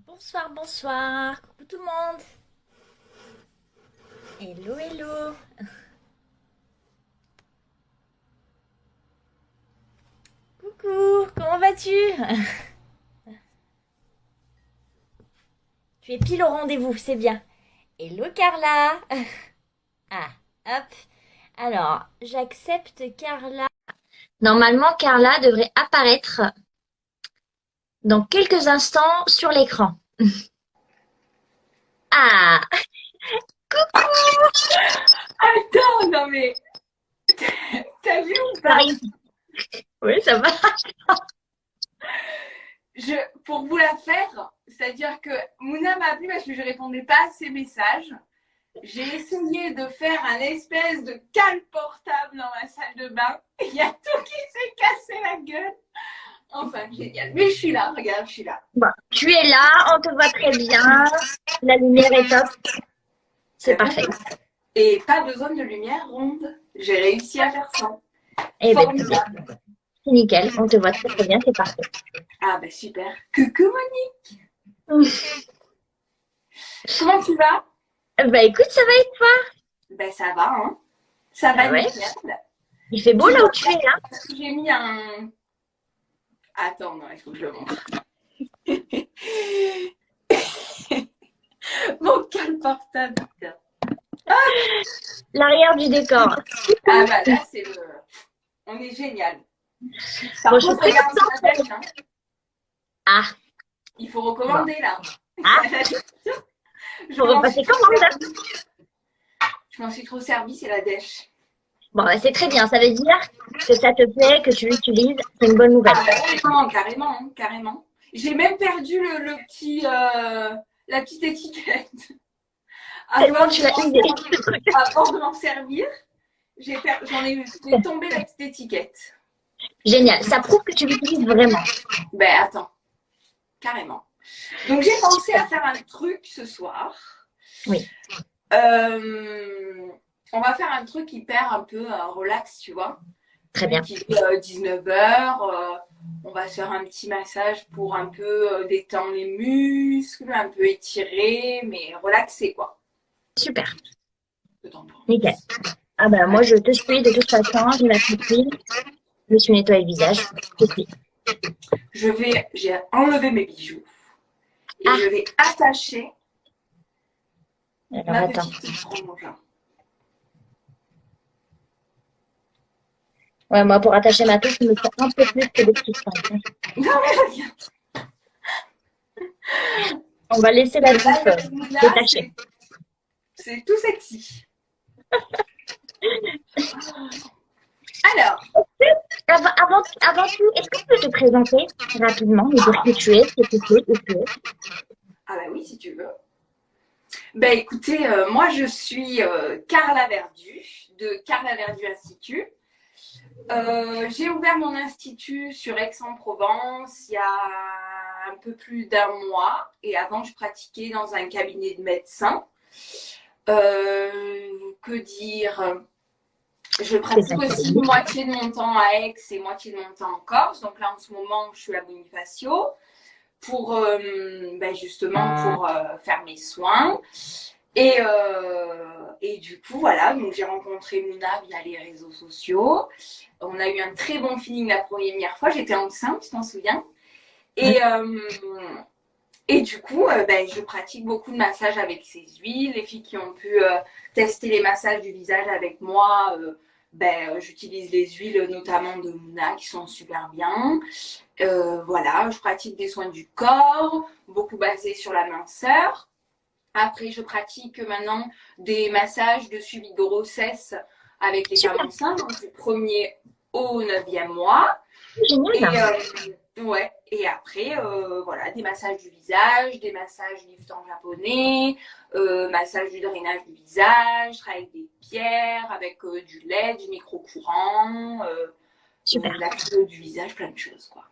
Bonsoir, bonsoir. Coucou tout le monde. Hello, hello. Coucou, comment vas-tu? Tu es pile au rendez-vous, c'est bien. Hello Carla. Ah, hop. Alors, j'accepte Carla. Normalement, Carla devrait apparaître dans quelques instants sur l'écran. Ah, coucou. Attends, non mais, t'as vu ou Ça pas? réussit. Oui, ça va. je, pour vous la faire, c'est-à-dire que Mouna m'a appelé parce que je répondais pas à ses messages. J'ai essayé de faire un espèce de cale portable dans ma salle de bain. Il y a tout qui s'est cassé la gueule. Enfin, génial. Mais je suis là, regarde, je suis là. Bon, tu es là, on te voit très bien. La lumière est top. C'est T'as vu? parfait. Et pas besoin de lumière ronde. J'ai réussi à faire ça. Eh ben, Formidable. c'est nickel. On te voit très très bien, c'est parfait. Ah bah super. Coucou Monique. Comment tu vas? Bah écoute, ça va et toi? Ben ça va, hein. Ça Ah va ouais? nickel. Il fait beau Tu là où vois, tu es là? j'ai mis un. Attends, non, il faut que je le montre. Mon calme portable. L'arrière du décor. Ah bah là, c'est le. On est génial. Bon, Par je suis contre, très regarde, c'est la contente. dèche, hein. Ah, Il faut bon. recommander là. Ah, Je faut m'en suis repasser trop commande. servi. Je m'en suis trop servi, c'est la dèche. Bon, bah, c'est très bien. Ça veut dire que ça te plaît, que tu l'utilises. C'est une bonne nouvelle. Ah bah oui, non, carrément, hein, carrément. J'ai même perdu le petit, la petite étiquette. À Tellement force tu de l'as m'en usé. servir, à force de m'en servir, j'en ai fait tomber la petite étiquette. Génial. Ça prouve que tu l'utilises vraiment. Ben attends, carrément. Donc j'ai pensé à faire un truc ce soir. Oui, Euh, on va faire un truc hyper un peu relax, tu vois. très Vu bien. qu'il est 19h, on va se faire un petit massage pour un peu détendre les muscles, un peu étirer, mais relaxer quoi. Super. Que t'en Nickel. penses? Ah bah moi je te suis de toute façon. J'ai ma petite fille. Je me suis nettoyé le visage. Tout de suite. J'ai enlevé mes bijoux et Ah, je vais attacher alors ma attends. petite frange. Ouais, moi pour attacher ma touffe, il me faut un peu plus que des petites pinces. Non mais regarde, On va laisser la touffe là détachée. c'est tout sexy. Alors, Avant tout, est-ce que tu peux te présenter rapidement, nous dire qui tu es, ce que tu fais, où tu es? ah bah oui si tu veux. Ben écoutez, moi je suis Carla Verdu de Carla Verdu Institut. J'ai ouvert mon institut sur Aix-en-Provence il y a un peu plus d'un mois et avant je pratiquais dans un cabinet de médecins. Que dire? Je pratique aussi moitié de mon temps à Aix et moitié de mon temps en Corse. Donc là en ce moment je suis à Bonifacio pour ben justement pour faire mes soins. Et du coup, voilà, donc j'ai rencontré Mouna via les réseaux sociaux. On a eu un très bon feeling la première fois. J'étais enceinte, tu t'en souviens? Et, et du coup, ben, je pratique beaucoup de massages avec ces huiles. Les filles qui ont pu tester les massages du visage avec moi, ben, j'utilise les huiles notamment de Mouna qui sont super bien. Voilà, je pratique des soins du corps, beaucoup basés sur la minceur. Après, je pratique maintenant des massages de suivi de grossesse avec les femmes Super, enceintes, donc du premier au neuvième mois. Et, génial. ouais, et après, voilà, des massages du visage, des massages lift en japonais, massage du drainage du visage, je travaille avec des pierres, avec du LED, du micro-courant, Super, la cryo du visage, plein de choses, quoi.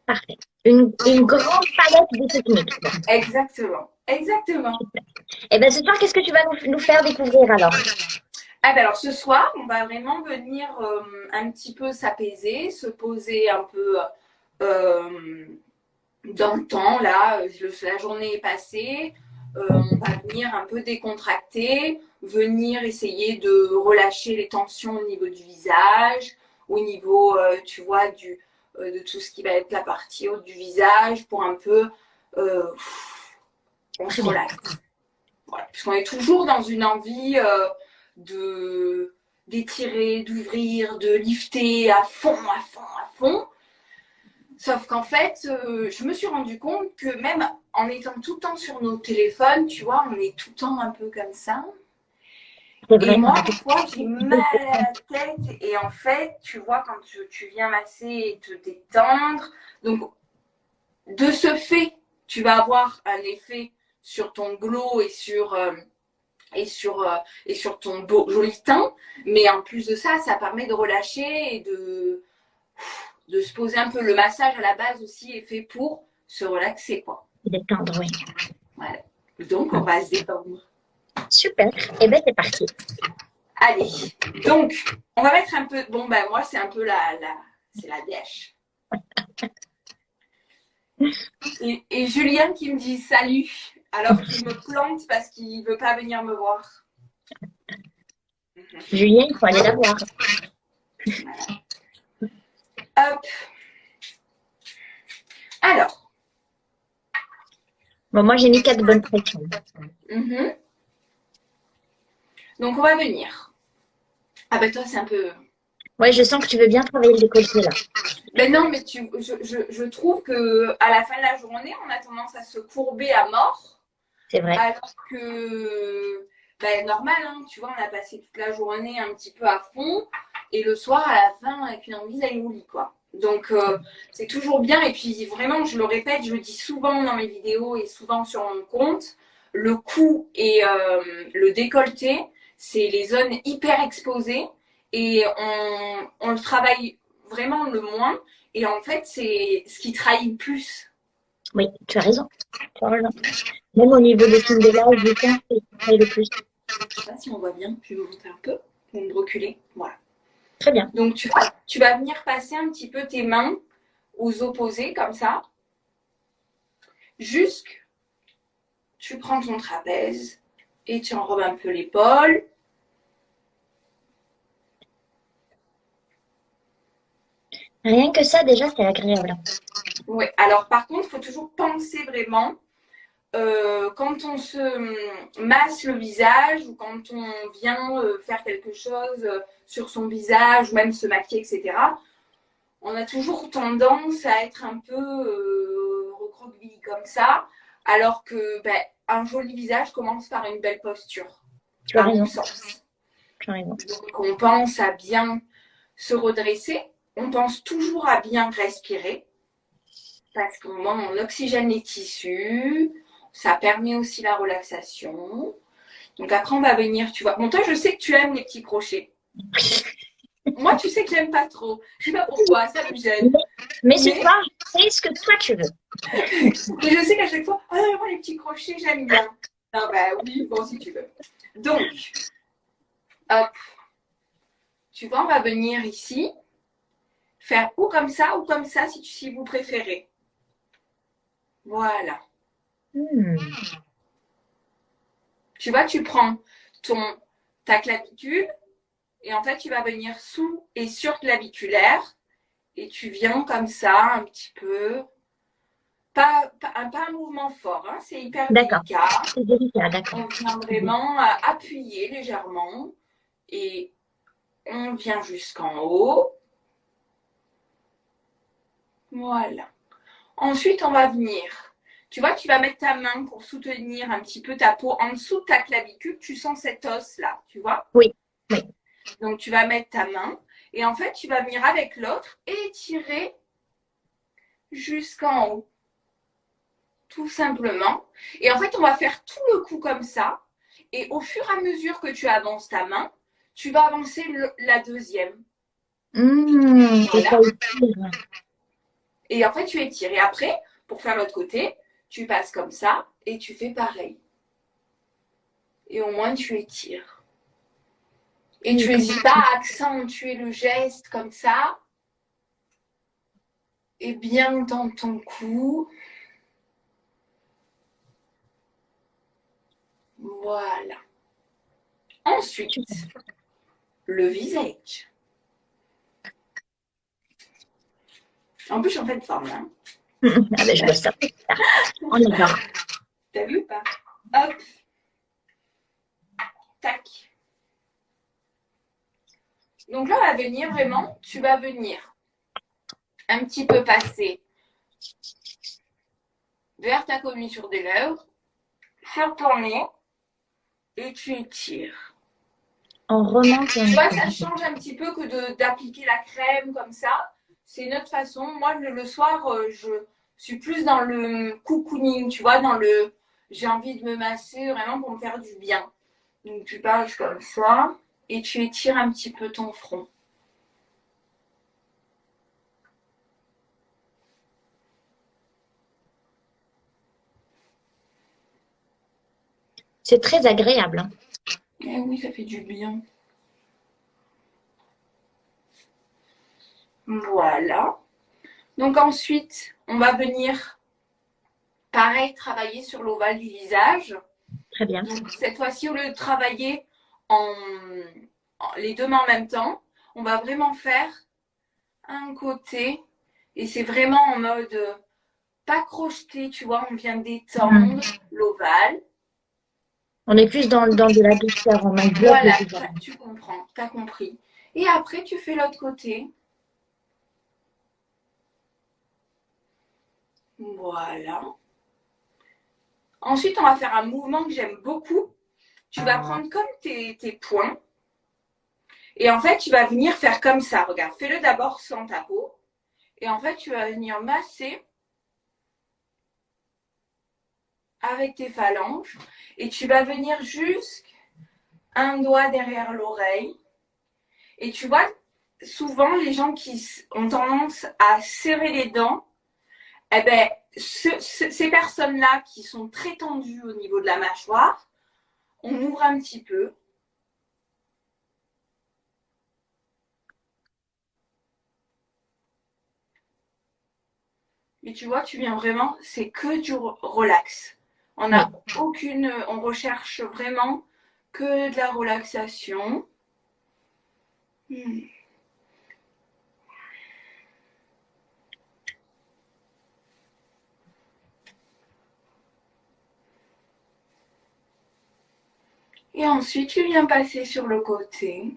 parfait. Une grande palette de techniques. Quoi. Exactement, exactement. Et bien ce soir, qu'est-ce que tu vas nous faire découvrir alors? Ah ben alors ce soir, on va vraiment venir un petit peu s'apaiser, se poser un peu dans le temps, là, la journée est passée, on va venir un peu décontracter, venir essayer de relâcher les tensions au niveau du visage, au niveau, tu vois, de tout ce qui va être la partie haute du visage pour un peu, on se relaxe. Voilà. Puisqu'on est toujours dans une envie d'étirer, d'ouvrir, de lifter à fond, à fond, à fond. Sauf qu'en fait, je me suis rendu compte que même en étant tout le temps sur nos téléphones, tu vois, on est tout le temps un peu comme ça. Et moi, parfois, j'ai mal à la tête. Et en fait, tu vois, quand tu viens masser et te détendre, donc de ce fait, tu vas avoir un effet sur ton glow et sur ton beau, joli teint. Mais en plus de ça, ça permet de relâcher et de se poser un peu. Le massage à la base aussi est fait pour se relaxer, quoi. Détendre, oui. Voilà. Donc, on va se détendre. Super. Et bien, c'est parti. Allez. Donc, on va mettre un peu. Bon, ben, moi, c'est un peu c'est la dèche. Et Julien qui me dit salut, alors qu'il me plante parce qu'il ne veut pas venir me voir. Julien, il faut aller la voir. Voilà. Hop. Alors. Bon, moi, j'ai mis 4 bonnes pressions. Donc, on va venir. Ah ben toi, c'est un peu... Ouais, je sens que tu veux bien travailler le décolleté, là. Ben non, mais je trouve qu'à la fin de la journée, on a tendance à se courber à mort. C'est vrai. Alors que, ben normal, hein, tu vois, on a passé toute la journée un petit peu à fond. Et le soir, à la fin, et puis on vise à au lit, quoi. Donc, c'est toujours bien. Et puis, vraiment, je le répète, je le dis souvent dans mes vidéos et souvent sur mon compte, le cou et le décolleté, c'est les zones hyper exposées. Et on le travaille vraiment le moins. Et en fait, c'est ce qui trahit le plus. Oui, tu as raison. Tu as raison. Même au niveau des films de l'âge, je pense que tu travailles le plus. Je sais pas si on voit bien. Je vais vous monter un peu pour me reculer. Voilà. Très bien. Donc, tu vas venir passer un petit peu tes mains aux opposés, comme ça. Jusque, tu prends ton trapèze et tu enrobes un peu l'épaule. Rien que ça, déjà, c'est agréable. Oui, alors par contre, il faut toujours penser vraiment, quand on se masse le visage ou quand on vient faire quelque chose sur son visage, ou même se maquiller, etc., on a toujours tendance à être un peu recroquevillé comme ça, alors que un joli visage commence par une belle posture. Tu as raison. Tu as raison. Donc on pense à bien se redresser, on pense toujours à bien respirer, parce qu'au moment où on oxygène les tissus, ça permet aussi la relaxation. Donc après, on va venir, tu vois. Bon, toi, je sais que tu aimes les petits crochets. Moi, tu sais que j'aime pas trop. Je sais pas pourquoi, ça me gêne. Mais ce soir, je sais ce que toi tu veux. Mais je sais qu'à chaque fois, moi, les petits crochets, j'aime bien. Non, bah oui, bon, si tu veux. Donc, hop. Tu vois, on va venir ici, faire ou comme ça si vous préférez. Voilà. Tu vois, tu prends ta clavicule et en fait, tu vas venir sous et sur claviculaire et tu viens comme ça un petit peu. Pas un mouvement fort, hein, c'est hyper délicat. C'est délicat, d'accord. On vient vraiment appuyer légèrement et on vient jusqu'en haut. Voilà. Ensuite, on va venir. Tu vois, tu vas mettre ta main pour soutenir un petit peu ta peau en dessous de ta clavicule. Tu sens cet os-là, tu vois? Oui, oui. Donc, tu vas mettre ta main et en fait, tu vas venir avec l'autre et étirer jusqu'en haut. Tout simplement. Et en fait, on va faire tout le coup comme ça. Et au fur et à mesure que tu avances ta main, tu vas avancer la deuxième. Voilà. Et en fait, tu étires. Et après, pour faire l'autre côté, tu passes comme ça et tu fais pareil. Et au moins, tu étires. Et tu n'hésites pas à accentuer le geste comme ça. Et bien dans ton cou. Voilà. Ensuite, le visage. En plus, je suis en pleine forme, là. Ah ben, je vois ça. On est d'accord. T'as vu ou pas? Hop. Tac. Donc là, on va venir vraiment, tu vas venir un petit peu passer vers ta commissure des lèvres, sur ton nez, et tu étires. On remonte. Tu vois, ça change un petit peu que d'appliquer la crème comme ça. C'est une autre façon. Moi, le soir, je suis plus dans le cocooning, tu vois, dans le j'ai envie de me masser vraiment pour me faire du bien. Donc, tu passes comme ça et tu étires un petit peu ton front. C'est très agréable. Hein. Eh oui, ça fait du bien. Voilà. Donc ensuite, on va venir, pareil, travailler sur l'ovale du visage. Très bien. Donc cette fois-ci, au lieu de travailler les deux mains en même temps, on va vraiment faire un côté. Et c'est vraiment en mode pas crocheté, tu vois, on vient d'étendre l'ovale. On est plus dans de la douceur, on enveloppe Voilà, le visage. tu comprends, t'as compris. Et après, tu fais l'autre côté. Voilà. Ensuite, on va faire un mouvement que j'aime beaucoup. Tu vas prendre comme tes poings. Et en fait, tu vas venir faire comme ça. Regarde, fais-le d'abord sans ta peau. Et en fait, tu vas venir masser avec tes phalanges. Et tu vas venir jusqu'un doigt derrière l'oreille. Et tu vois, souvent, les gens qui ont tendance à serrer les dents, eh ben, ces personnes-là qui sont très tendues au niveau de la mâchoire, on ouvre un petit peu. Et tu vois, tu viens vraiment, c'est que du relax. On n'a aucune, on recherche vraiment que de la relaxation. Et ensuite, tu viens passer sur le côté.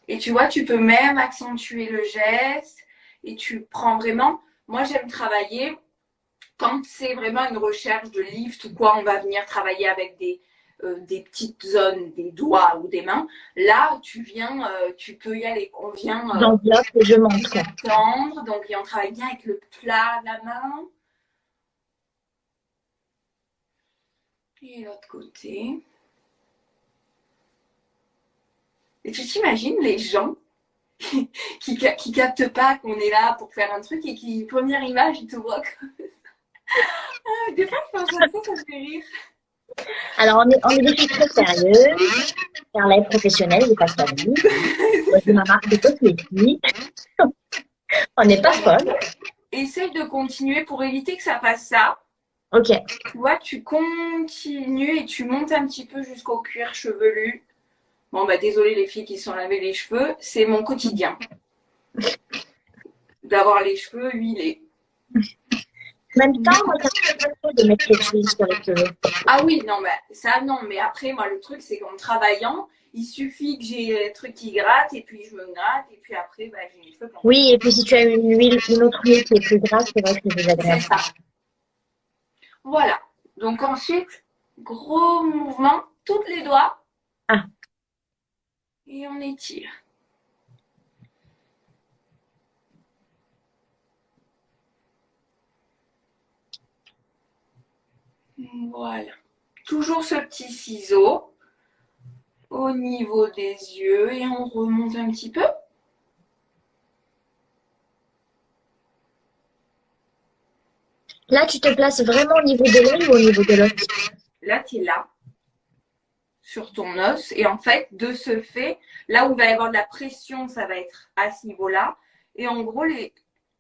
Et tu vois, tu peux même accentuer le geste. Et tu prends vraiment, moi j'aime travailler quand c'est vraiment une recherche de lift ou quoi, on va venir travailler avec des petites zones, des doigts ou des mains. Là, tu viens, tu peux y aller. On vient J'enveloppe et je monte. tendre, donc et on travaille bien avec le plat de la main. Et l'autre côté. Et tu t'imagines les gens qui captent pas qu'on est là pour faire un truc et qui, première image, ils te voient comme ça. Ah, des fois, je pense à ça, ça me fait rire. Alors, on est des filles très sérieuses. Carla est professionnelle, elle est pas savie. Moi, j'ai ma marque de cosmétiques. On n'est pas folle. Essaye de continuer pour éviter que ça fasse ça. Ok. Tu vois, tu continues et tu montes un petit peu jusqu'au cuir chevelu. Bon, bah, désolé les filles qui se sont lavées les cheveux, c'est mon quotidien. D'avoir les cheveux huilés. En même temps, moi, ça me fait pas de mettre quelque chose sur les cheveux. Ah oui, non, bah, ça, non. Mais après, moi, le truc, c'est qu'en travaillant, il suffit que j'ai un truc qui gratte et puis je me gratte et puis après, bah, j'ai les cheveux blancs. Oui, et puis si tu as une autre huile qui est plus grasse, c'est vrai que c'est désagréable. C'est ça. Voilà. Donc ensuite, gros mouvement, tous les doigts. Ah. Et on étire. Voilà. Toujours ce petit ciseau au niveau des yeux et on remonte un petit peu. Là, tu te places vraiment au niveau de l'œil ou au niveau de l'os? Là, tu es là, sur ton os. Et en fait, de ce fait, là où il va y avoir de la pression, ça va être à ce niveau-là. Et en gros,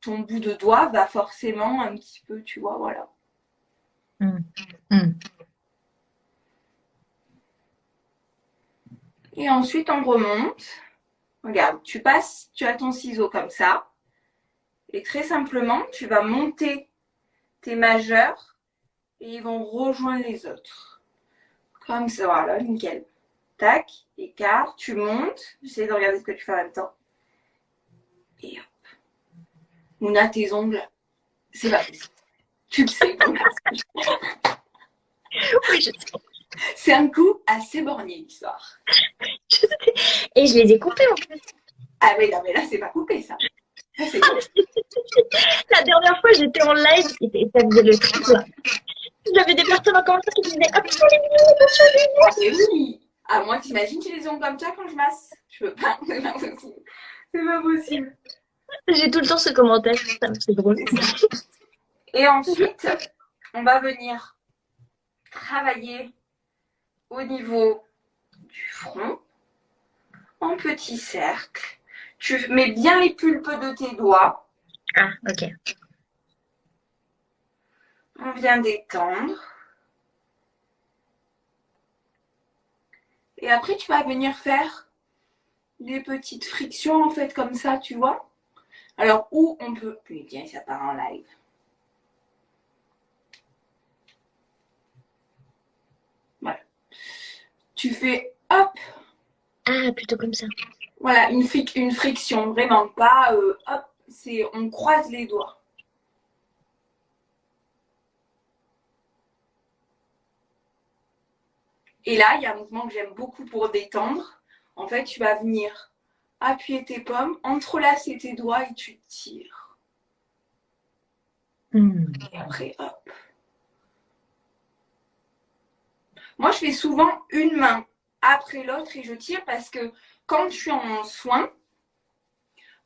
ton bout de doigt va forcément un petit peu, tu vois, voilà. Mm. Mm. Et ensuite, on remonte. Regarde, tu as ton ciseau comme ça. Et très simplement, tu vas monter tes majeurs et ils vont rejoindre les autres. Comme ça, voilà, nickel. Tac, écart, tu montes. J'essaie de regarder ce que tu fais en même temps. Et hop. Mouna, tes ongles, c'est pas possible. Tu le sais. Oui, je C'est un coup assez borné, l'histoire. sais. Et je les ai coupés en plus. Ah oui, non, mais là, c'est pas coupé, ça. Ça, c'est bon. La dernière fois, j'étais en live et ça faisait le triple. J'avais des personnes en commentaire qui disaient absolument, absolument. Ah, mais oui. Ah, moi, t'imagines, j'ai les ongles comme ça quand je masse. Je peux pas. C'est pas possible. C'est pas possible. J'ai tout le temps ce commentaire, c'est drôle. Et ensuite, on va venir travailler au niveau du front, en petit cercle. Tu mets bien les pulpes de tes doigts. Ah, ok. On vient détendre. Et après, tu vas venir faire des petites frictions, en fait, comme ça, tu vois. Alors, où on peut... Putain, ça part en live. Voilà. Tu fais, hop, Ah, plutôt comme ça. voilà, une friction, vraiment pas, hop, on croise les doigts. Et là, il y a un mouvement que j'aime beaucoup pour détendre. En fait, tu vas venir appuyer tes pommes, entrelacer tes doigts et tu tires. Et après, hop. Moi, je fais souvent une main après l'autre et je tire parce que quand je suis en soin,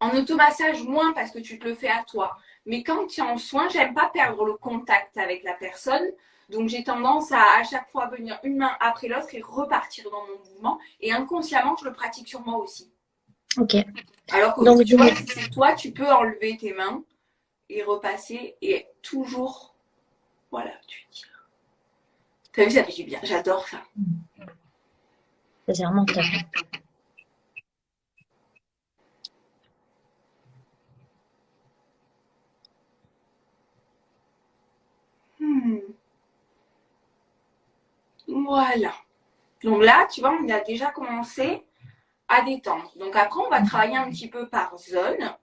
en automassage moins parce que tu te le fais à toi, mais quand tu es en soin, j'aime pas perdre le contact avec la personne. Donc j'ai tendance à chaque fois venir une main après l'autre et repartir dans mon mouvement. Et inconsciemment, je le pratique sur moi aussi. Ok. Alors que Donc, tu vois, si c'est toi, tu peux enlever tes mains et repasser et toujours, voilà, tu tires. T'as vu, ça fait du bien. J'adore ça. c'est vraiment top. Hmm. Voilà. Donc là, tu vois, on a déjà commencé à détendre. Donc après, on va travailler un petit peu par zone.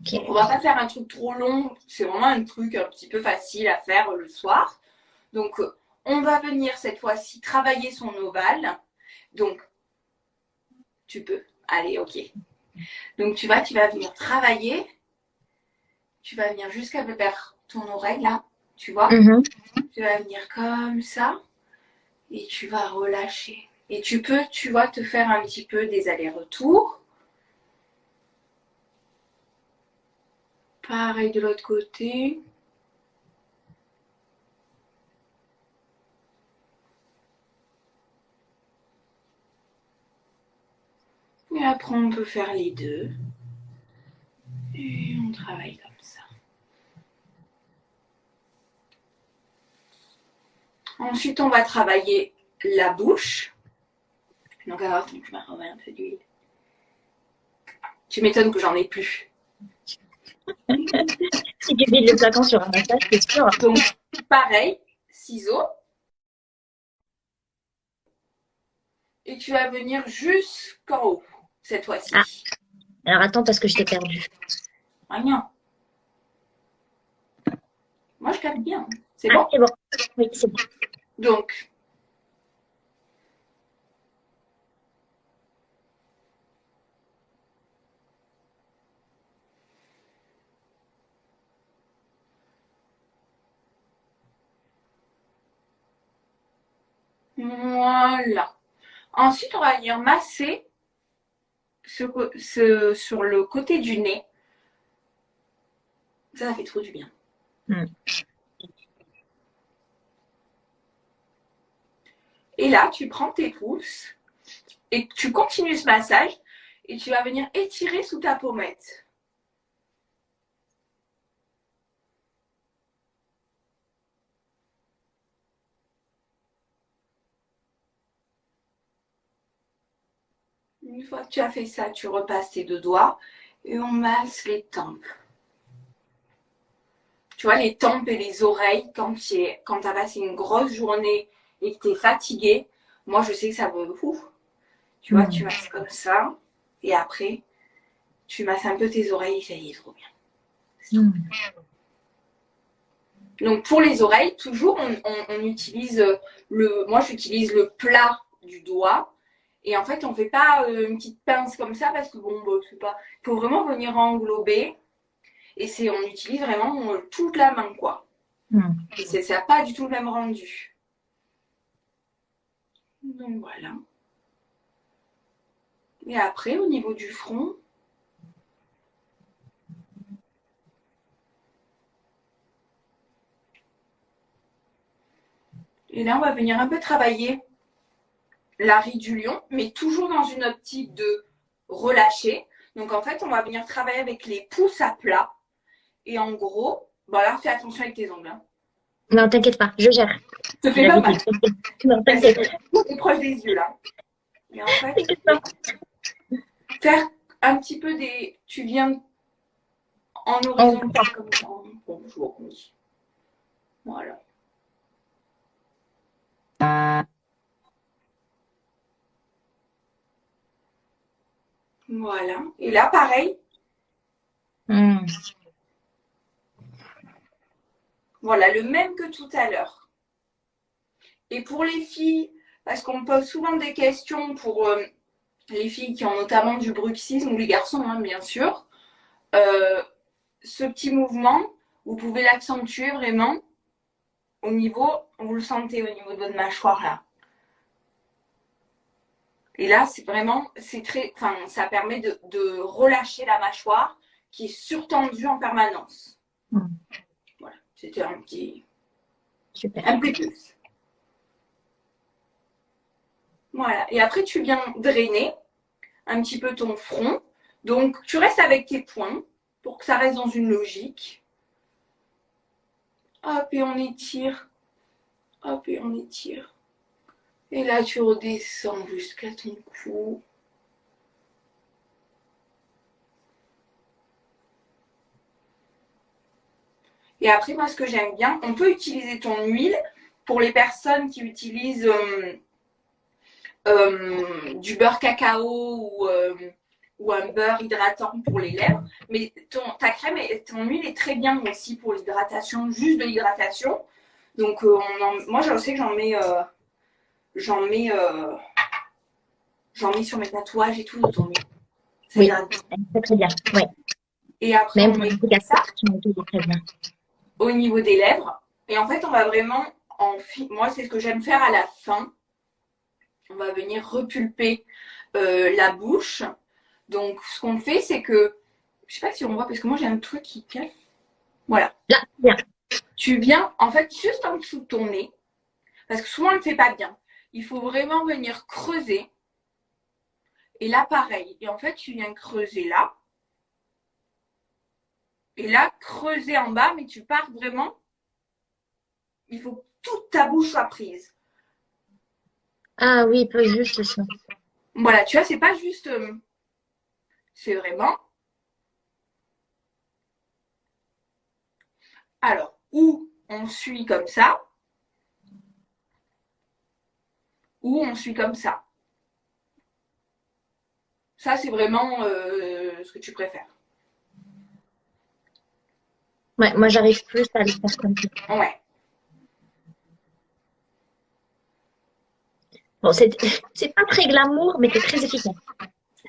Ok. Donc on va pas faire un truc trop long. C'est vraiment un truc un petit peu facile à faire le soir. Donc on va venir cette fois-ci travailler son ovale. Donc tu peux. Allez, ok. Donc tu vas venir travailler. Tu vas venir jusqu'à vers ton oreille là. Tu vois. Mhm. Tu vas venir comme ça. Et tu vas relâcher. Et tu peux, tu vois, te faire un petit peu des allers-retours. Pareil de l'autre côté. Et après, on peut faire les deux. Et on travaille comme ça. Ensuite, on va travailler la bouche. Donc, alors, je vais remettre un peu d'huile. Tu m'étonnes que j'en ai plus. Si tu vides le flacon sur un massage, c'est sûr. Donc, pareil, ciseaux. Et tu vas venir jusqu'en haut, cette Ah, fois-ci. alors attends parce que je t'ai perdu. Rien. Moi, je capte bien. C'est Ah, bon? c'est bon. Oui, c'est bon. Donc, voilà. Ensuite, on va venir masser sur le côté du nez. Ça fait trop du bien. Mm. Et là, tu prends tes pouces et tu continues ce massage et tu vas venir étirer sous ta pommette. Une fois que tu as fait ça, tu repasses tes 2 doigts et on masse les tempes. Tu vois, les tempes et les oreilles, quand tu as passé une grosse journée et que tu es fatigué, moi, je sais que ça me... Tu vois, tu masses comme ça et après, tu masses un peu tes oreilles et ça y est, trop bien. Donc, pour les oreilles, toujours, on utilise moi, j'utilise le plat du doigt. Et en fait, on ne fait pas une petite pince comme ça parce que bon, je sais pas. Il faut vraiment venir englober. Et on utilise vraiment toute la main, quoi. Et ça n'a pas du tout le même rendu. Donc voilà. Et après, au niveau du front, et là, on va venir un peu travailler la ride du lion, mais toujours dans une optique de relâcher. Donc en fait, on va venir travailler avec les pouces à plat. Et en gros, bon là, fais attention avec tes ongles. Hein. Non, t'inquiète pas, je gère. Ça fait pas mal. Non, t'inquiète. C'est proche des yeux là. Et en fait, faire un petit peu des. Tu viens en horizontal comme ça. Bon, je vois qu'on dit. Voilà. Voilà. Et là, pareil. Voilà, le même que tout à l'heure. Et pour les filles, parce qu'on me pose souvent des questions pour les filles qui ont notamment du bruxisme, ou les garçons, hein, bien sûr, ce petit mouvement, vous pouvez l'accentuer vraiment au niveau, vous le sentez au niveau de votre mâchoire là. Et là, c'est vraiment, ça permet de relâcher la mâchoire qui est surtendue en permanence. Voilà, c'était un petit plus. Voilà, et après tu viens drainer un petit peu ton front. Donc tu restes avec tes poings pour que ça reste dans une logique. Hop, et on étire. Hop, et on étire. Et là, tu redescends jusqu'à ton cou. Et après, moi, ce que j'aime bien, on peut utiliser ton huile pour les personnes qui utilisent du beurre cacao ou un beurre hydratant pour les lèvres. Mais ta crème et ton huile est très bien aussi pour l'hydratation, juste de l'hydratation. Donc, moi, je sais que j'en mets sur mes tatouages et tout de ton huile. Oui, c'est très bien. Ouais. Et après, même on met ça très bien. au niveau des lèvres. Et en fait, on va vraiment moi, c'est ce que j'aime faire à la fin. On va venir repulper la bouche. Donc, ce qu'on fait, c'est que, je sais pas si on voit, parce que moi, j'ai un truc qui cache. Voilà. Là, bien. Tu viens, en fait, juste en dessous de ton nez, parce que souvent, on ne le fait pas bien. Il faut vraiment venir creuser. Et là, pareil. Et en fait, tu viens creuser là. Et là, creuser en bas, mais tu pars vraiment. Il faut que toute ta bouche soit prise. Ah oui, pas juste ça. Voilà, tu vois, c'est pas juste. C'est vraiment. Alors, ou on suit comme ça, ou on suit comme ça. Ça, c'est vraiment ce que tu préfères. Ouais, moi, j'arrive plus à le faire comme ça. Ouais. Bon, c'est pas très glamour, mais c'est très efficace.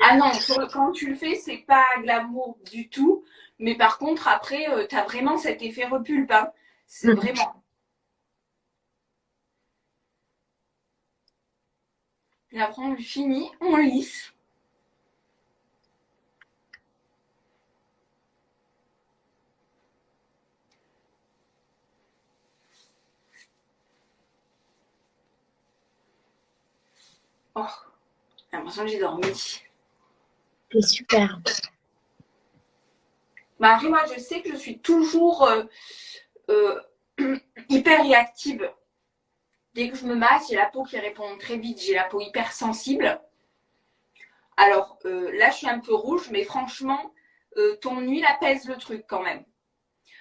Ah non, quand tu le fais, c'est pas glamour du tout. Mais par contre, après, tu as vraiment cet effet repulpe. Hein. C'est vraiment. Et après, on finit, on lisse. Oh, j'ai l'impression que j'ai dormi. C'est super. Bah, après, moi, je sais que je suis toujours hyper réactive. Dès que je me masse, j'ai la peau qui répond très vite. J'ai la peau hyper sensible. Alors là, je suis un peu rouge, mais franchement, ton huile apaise le truc quand même.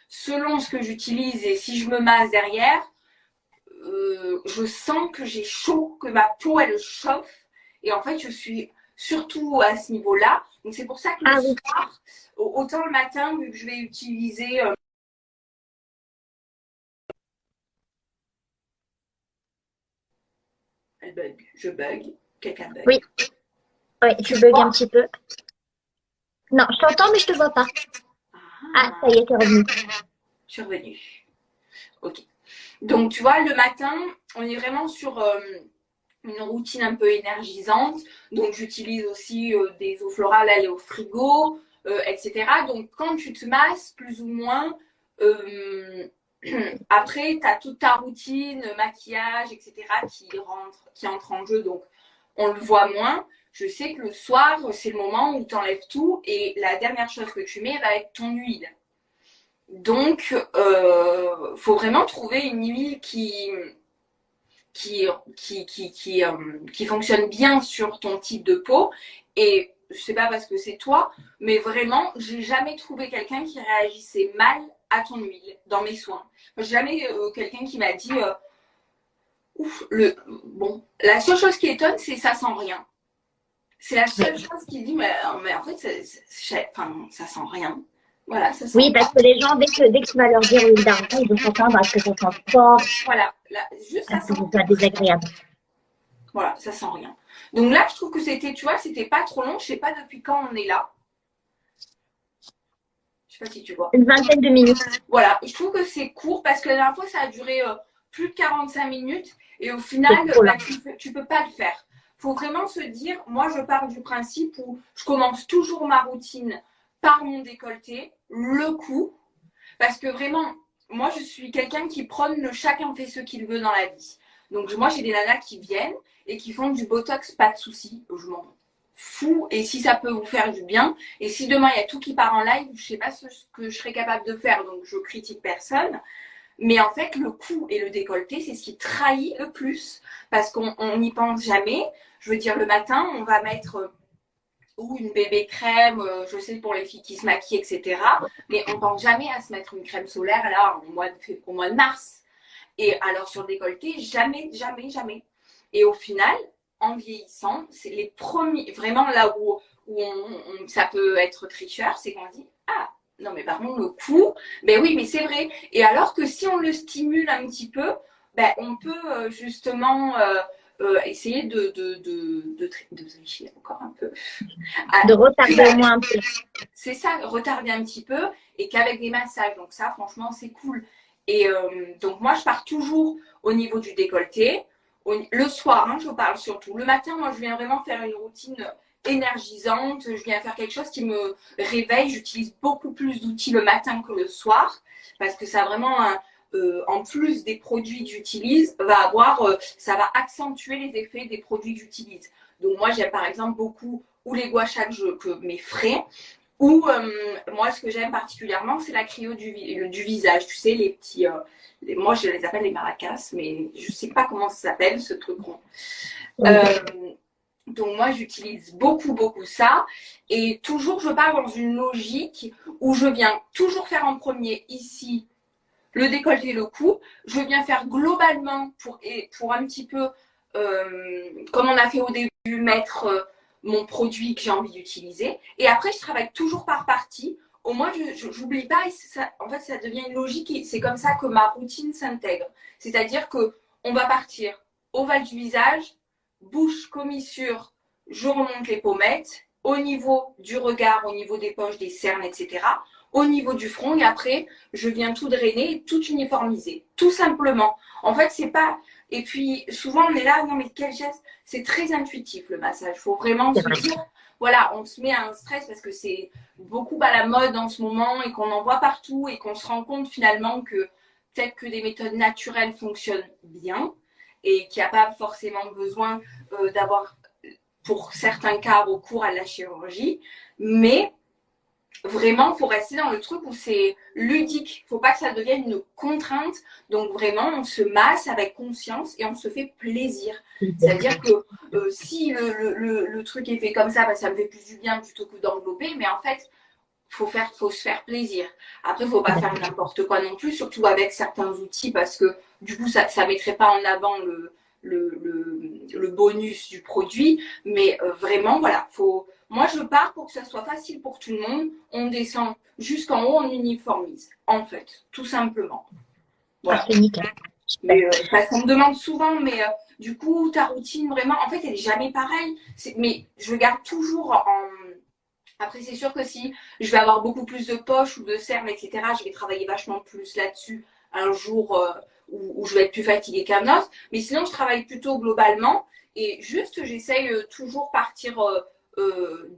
Selon ce que j'utilise et si je me masse derrière, je sens que j'ai chaud, que ma peau, elle chauffe. Et en fait, je suis surtout à ce niveau-là. Donc, c'est pour ça que le Ah oui. soir, autant le matin, vu que je vais utiliser... elle bug, je bug, quelqu'un bug. Oui, oui, Tu tu bugs un vois? petit peu. Non, je t'entends, mais je te vois pas. Ah, ça Ah, y est, t'es revenu. je suis revenue. Ok. Donc, tu vois, le matin, on est vraiment sur une routine un peu énergisante. Donc, j'utilise aussi des eaux florales, aller au frigo, etc. Donc, quand tu te masses, plus ou moins, euh, après, tu as toute ta routine, maquillage, etc. qui entre en jeu. Donc, on le voit moins. Je sais que le soir, c'est le moment où tu enlèves tout et la dernière chose que tu mets va être ton huile. Donc, faut vraiment trouver une huile qui, qui fonctionne bien sur ton type de peau. Et je sais pas parce que c'est toi, mais vraiment, j'ai jamais trouvé quelqu'un qui réagissait mal à ton huile dans mes soins. J'ai jamais quelqu'un qui m'a dit ouf, bon. La seule chose qui étonne, c'est ça sent rien. C'est la seule chose qui dit mais en fait, ça sent rien. Voilà, ça sent Oui, parce pas. que les gens, dès que tu vas leur dire huile d'argan, ils vont s'attendre à ce que ça sente fort, Voilà, là, juste à ça ce sent que ce soit rien. désagréable. Voilà, ça sent rien. Donc là, je trouve que c'était, tu vois, c'était pas trop long. Je sais pas depuis quand on est là. Je sais pas si tu vois. Une vingtaine de minutes. Voilà, je trouve que c'est court parce que la dernière fois, ça a duré plus de 45 minutes et au C'est final, trop bah, lent. tu peux pas le faire. Faut vraiment se dire, moi, je pars du principe où je commence toujours ma routine par mon décolleté, le cou, parce que vraiment, moi, je suis quelqu'un qui prône le chacun fait ce qu'il veut dans la vie. Donc, moi, j'ai des nanas qui viennent et qui font du botox, pas de souci. Je m'en fous. Et si ça peut vous faire du bien, et si demain il y a tout qui part en live, je sais pas ce que je serais capable de faire, donc je critique personne. Mais en fait, le cou et le décolleté, c'est ce qui trahit le plus parce qu'on n'y pense jamais. Je veux dire, le matin, on va mettre ou une bébé crème, je sais pour les filles qui se maquillent, etc. Mais on ne pense jamais à se mettre une crème solaire là au mois de mars. Et alors sur le décolleté, jamais, jamais, jamais. Et au final, en vieillissant, c'est les premiers, vraiment là où ça peut être tricheur, c'est qu'on dit ah non mais par contre le cou, ben oui mais c'est vrai. Et alors que si on le stimule un petit peu, ben on peut justement essayer de tricher encore un peu. De Ah, retarder au moins un peu. c'est ça, retarder un petit peu et qu'avec des massages. Donc ça, franchement, c'est cool. Et donc moi, je pars toujours au niveau du décolleté. Le soir, hein, je parle surtout. Le matin, moi, je viens vraiment faire une routine énergisante. Je viens faire quelque chose qui me réveille. J'utilise beaucoup plus d'outils le matin que le soir parce que ça a vraiment en plus des produits que j'utilise, ça va accentuer les effets des produits que j'utilise. Donc moi, j'aime par exemple beaucoup ou les gua sha que mes frais, ou moi, ce que j'aime particulièrement, c'est la cryo du visage. Tu sais, les petits. Moi, je les appelle les maracas, mais je ne sais pas comment ça s'appelle, ce truc rond. Oui. Euh, donc, moi, j'utilise beaucoup, beaucoup ça. Et toujours, je pars dans une logique où je viens toujours faire en premier ici le décolleté, le cou. Je viens faire globalement pour un petit peu, comme on a fait au début, mettre mon produit que j'ai envie d'utiliser. Et après, je travaille toujours par partie. Au moins, je n'oublie pas. Et ça, en fait, ça devient une logique et c'est comme ça que ma routine s'intègre. C'est-à-dire qu'on va partir ovale du visage, bouche, commissure, je remonte les pommettes, au niveau du regard, au niveau des poches, des cernes, etc. Au niveau du front et après, je viens tout drainer et tout uniformiser. Tout simplement. En fait, c'est pas. Et puis, souvent, on est là, non, mais quel geste? C'est très intuitif le massage. Il faut vraiment C'est se vrai. dire, voilà, on se met à un stress parce que c'est beaucoup à la mode en ce moment et qu'on en voit partout et qu'on se rend compte finalement que peut-être que des méthodes naturelles fonctionnent bien et qu'il n'y a pas forcément besoin d'avoir, pour certains cas, recours à la chirurgie. Mais vraiment, il faut rester dans le truc où c'est ludique. Faut pas que ça devienne une contrainte. Donc vraiment, on se masse avec conscience et on se fait plaisir. C'est-à-dire que si le truc est fait comme ça, bah, ça me fait plus du bien plutôt que d'englober. Mais en fait, faut se faire plaisir. Après, faut pas faire n'importe quoi non plus, surtout avec certains outils, parce que du coup, ça mettrait pas en avant le bonus du produit. Mais vraiment, voilà, moi, je pars pour que ça soit facile pour tout le monde. On descend jusqu'en haut, on uniformise, en fait, tout simplement. Voilà. Parfait, nickel. Mais, parce qu'on me demande souvent, mais du coup, ta routine, vraiment, en fait, elle est jamais pareille. Mais je garde toujours en. Après, c'est sûr que si je vais avoir beaucoup plus de poches ou de cernes, etc., je vais travailler vachement plus là-dessus un jour où je vais être plus fatiguée qu'un autre. Mais sinon, je travaille plutôt globalement et juste, j'essaye toujours partir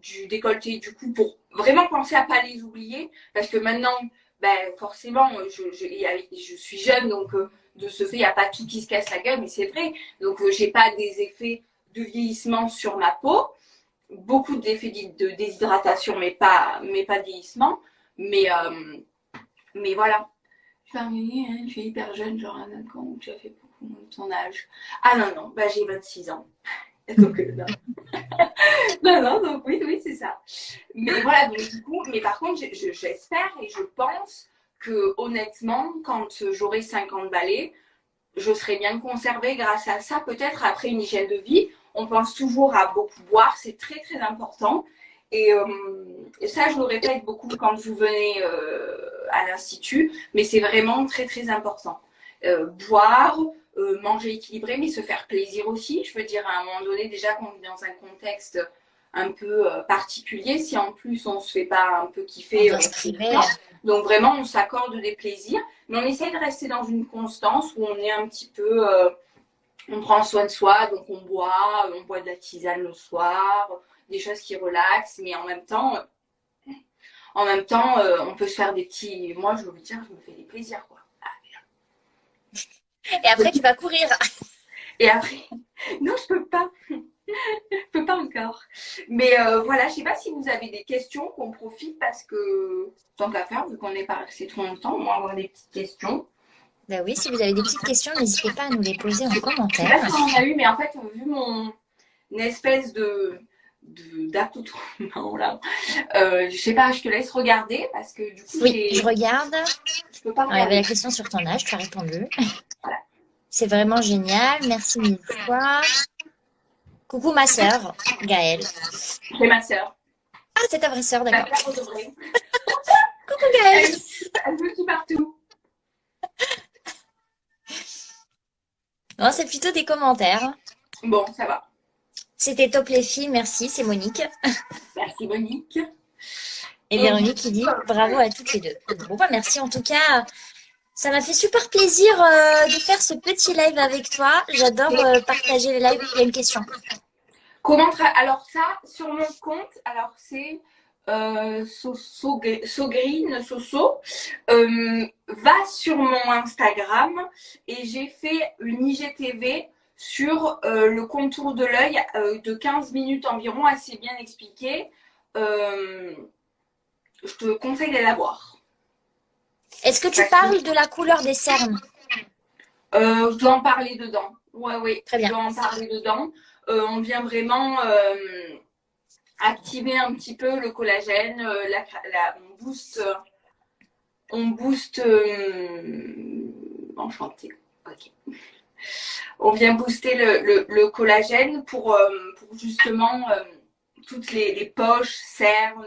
du décolleté du cou pour vraiment penser à pas les oublier. Parce que maintenant, ben, forcément, je suis jeune, donc de ce fait, il n'y a pas tout qui se casse la gueule, mais c'est vrai. Donc, j'ai pas des effets de vieillissement sur ma peau, beaucoup d'effets de déshydratation, mais pas de vieillissement. Mais, voilà. Je suis hyper jeune, genre quand tu as fait beaucoup moins de ton âge. Ah non, non, bah, j'ai 26 ans. Donc, non. Non, donc oui, c'est ça. Mais voilà, donc du coup, mais par contre, j'espère et je pense que honnêtement, quand j'aurai 50 balais, je serai bien conservée grâce à ça, peut-être après une hygiène de vie. On pense toujours à beaucoup boire, c'est très très important. Et ça, je le répète beaucoup quand vous venez à l'Institut, mais c'est vraiment très très important. Boire, manger équilibré, mais se faire plaisir aussi. Je veux dire, à un moment donné, déjà qu'on est dans un contexte un peu particulier, si en plus on se fait pas un peu kiffer, donc vraiment on s'accorde des plaisirs, mais on essaie de rester dans une constance où on est un petit peu, on prend soin de soi, donc on boit de la tisane le soir, des choses qui relaxent, mais en même temps, on peut se faire des petits. Moi, je veux vous dire, je me fais des plaisirs, quoi. Et après, tu vas courir. Et après, non, je peux pas. Je peux pas encore. Mais voilà, je sais pas si vous avez des questions qu'on profite parce que tant qu'à faire, vu qu'on n'est pas resté trop longtemps, on va avoir des petites questions. Ben oui, si vous avez des petites questions, n'hésitez pas à nous les poser en Je sais commentaire. pas si on en a eu, mais en fait, vu une espèce d'accoutrement là, je sais pas, je te laisse regarder parce que du coup, Oui, je regarde. je peux pas Alors, il y avait regarder. la question sur ton âge, tu as répondu. C'est vraiment génial, merci mille fois. Coucou ma sœur, Gaëlle. C'est ma sœur. Ah, c'est ta vraie sœur, Ma d'accord. sœur de vrai. Coucou Gaëlle. Elle me suit partout. Non, c'est plutôt des commentaires. Bon, ça va. C'était top les filles, merci, c'est Monique. Merci Monique. Et Véronique qui dit bravo à toutes les deux. Bon, bah merci en tout cas. Ça m'a fait super plaisir de faire ce petit live avec toi. J'adore partager les lives. Il y a une question. Alors ça, sur mon compte, alors c'est Sogreen, Soso, va sur mon Instagram et j'ai fait une IGTV sur le contour de l'œil de 15 minutes environ, assez bien expliqué. Je te conseille d'aller la voir. Est-ce que tu parles de la couleur des cernes? Je dois en parler dedans. Oui, Très bien. je dois en parler dedans. On vient vraiment activer un petit peu le collagène, on booste, enchanté. Ok. On vient booster le collagène pour justement toutes les poches, cernes,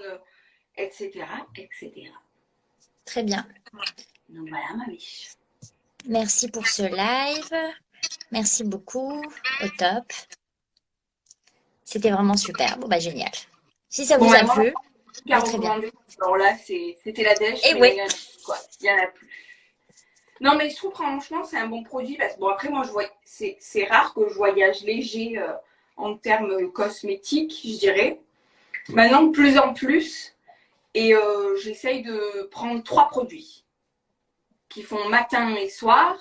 etc., etc. Très bien. Donc voilà ma biche. Merci pour ce live. Merci beaucoup. Au top. C'était vraiment super. Bon, bah génial. Si ça vous a plu, bah, très bien. Alors là, c'était la dèche. Et oui. Il y en a plus. Non, mais je trouve franchement, c'est un bon produit. Parce que bon, après, moi, c'est rare que je voyage léger en termes cosmétiques, je dirais. Maintenant, de plus en plus. Et j'essaye de prendre 3 produits qui font matin et soir.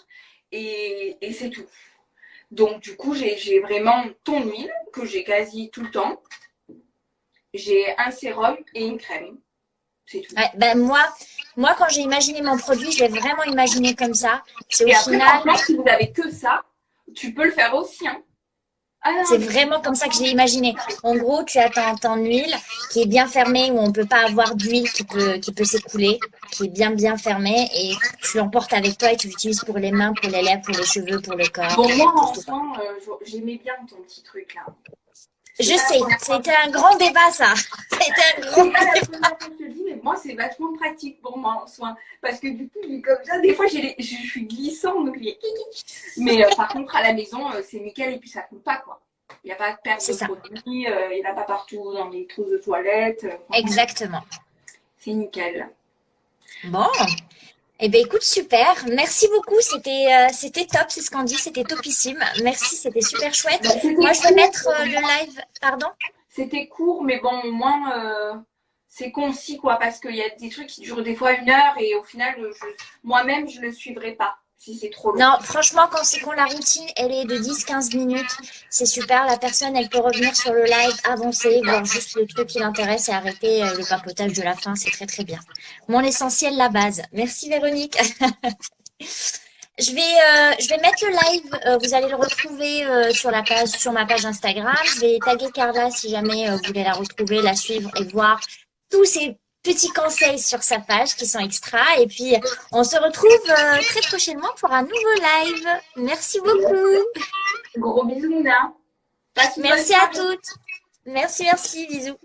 Et c'est tout. Donc, du coup, j'ai vraiment ton huile que j'ai quasi tout le temps. J'ai un sérum et une crème. C'est tout. Ouais, ben moi, quand j'ai imaginé mon produit, je l'ai vraiment imaginé comme ça. C'est au Et après, final, franchement, si vous avez que ça, tu peux le faire aussi, hein. Ah c'est non, mais vraiment comme ça que je l'ai imaginé. En gros, tu as ton huile qui est bien fermée, où on ne peut pas avoir d'huile qui peut s'écouler, qui est bien fermée, et tu l'emportes avec toi et tu l'utilises pour les mains, pour les lèvres, pour les cheveux, pour le corps, bon, moi, pour en tout. soi, j'aimais bien ton petit truc là. Je C'est pas la sais, première fois. c'était un grand débat, ça. C'était un grand C'est pas la débat. première fois que je te le dis, mais moi, c'est vachement pratique pour moi en soin. Parce que du coup, je suis comme ça. Des fois, je suis glissant, donc j'ai mais par contre, à la maison, c'est nickel et puis ça coûte pas, quoi. Il n'y a pas de perte C'est de ça, produits, il n'y en a pas partout dans les trousses de toilette. Franchement, exactement. c'est nickel. Bon, eh bien, écoute, super. Merci beaucoup. C'était top, c'est ce qu'on dit. C'était topissime. Merci, c'était super chouette. Donc, Moi, je vais mettre le live. Pardon? c'était court, mais bon, au moins, c'est concis, quoi, parce qu'il y a des trucs qui durent des fois 1 heure et au final, moi-même, je ne le suivrai pas si c'est trop long. Non, franchement, quand la routine, elle est de 10-15 minutes, c'est super. La personne, elle peut revenir sur le live, avancer, voir juste le truc qui l'intéresse et arrêter le papotage de la fin. C'est très, très bien. Mon essentiel, la base. Merci, Véronique. Je vais mettre le live. Vous allez le retrouver sur ma page Instagram. Je vais taguer Carla si jamais vous voulez la retrouver, la suivre et voir tous ces petits conseils sur sa page qui sont extra. Et puis, on se retrouve très prochainement pour un nouveau live. Merci beaucoup. Gros bisous, Mouna. Passe une bonne Merci à soirée. toutes. Merci, bisous.